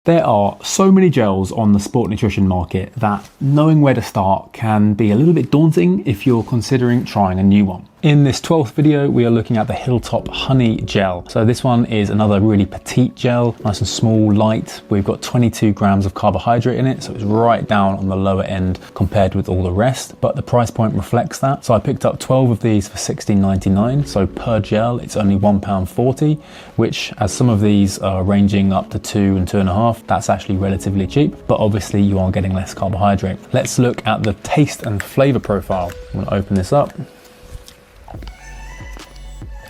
There are so many gels on the sport nutrition market that knowing where to start can be a little bit daunting if you're considering trying a new one. In this 12th video, we are looking at the Hilltop Honey Gel. So this one is another really petite gel, nice and small, light. We've got 22 grams of carbohydrate in it, so it's right down on the lower end compared with all the rest, but the price point reflects that. So I picked up 12 of these for $16.99. So per gel, it's only £1.40, which as some of these are ranging up to 2 and 2.5, that's actually relatively cheap, but obviously you are getting less carbohydrate. Let's look at the taste and flavor profile. I'm gonna open this up.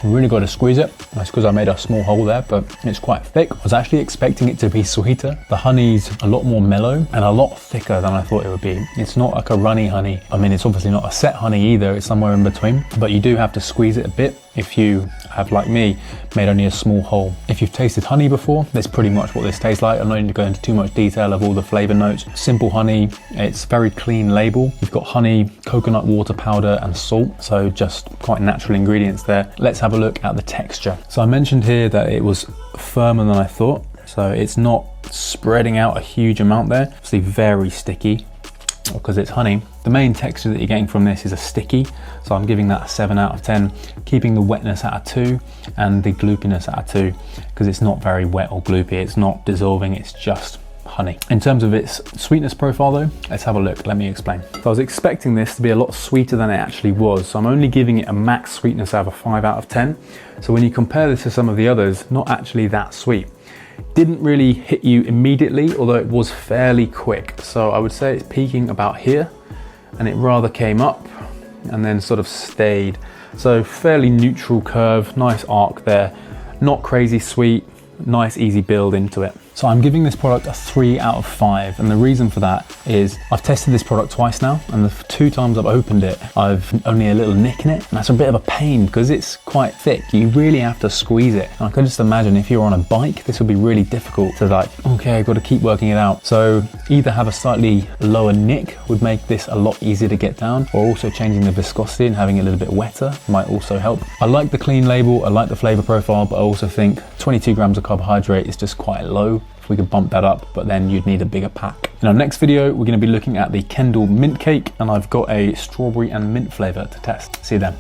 Really got to squeeze it. That's because I made a small hole there, but it's quite thick. I was actually expecting it to be sweeter. The honey's a lot more mellow and a lot thicker than I thought it would be. It's not like a runny honey. I mean, it's obviously not a set honey either. It's somewhere in between, but you do have to squeeze it a bit if you have, like me, made only a small hole. If you've tasted honey before, that's pretty much what this tastes like. I'm not going to go into too much detail of all the flavor notes. Simple honey, it's very clean label. You've got honey, coconut water powder and salt, so just quite natural ingredients there. Let's have a look at the texture. So I mentioned here that it was firmer than I thought, so it's not spreading out a huge amount there. Obviously very sticky because it's honey. The main texture that you're getting from this is a sticky, so I'm giving that a 7 out of 10, keeping the wetness at a 2 and the gloopiness at a 2 because it's not very wet or gloopy. It's not dissolving, it's just honey. In terms of its sweetness profile though, let's have a look. Let me explain. So I was expecting this to be a lot sweeter than it actually was, so I'm only giving it a max sweetness out of a 5 out of 10. So when you compare this to some of the others, not actually that sweet. Didn't really hit you immediately, although it was fairly quick. So I would say it's peaking about here, and it rather came up and then sort of stayed. So fairly neutral curve, nice arc there, not crazy sweet, nice easy build into it. So I'm giving this product a 3 out of 5, and the reason for that is I've tested this product twice now, and the 2 times I've opened it, I've only a little nick in it, and that's a bit of a pain because it's quite thick. You really have to squeeze it. And I can just imagine if you're on a bike, this would be really difficult to like, okay, I've got to keep working it out. So either have a slightly lower nick would make this a lot easier to get down, or also changing the viscosity and having it a little bit wetter might also help. I like the clean label, I like the flavor profile, but I also think 22 grams of carbohydrate is just quite low. If we could bump that up, but then you'd need a bigger pack. In our next video, we're going to be looking at the Kendall mint cake, and I've got a strawberry and mint flavor to test. See you then.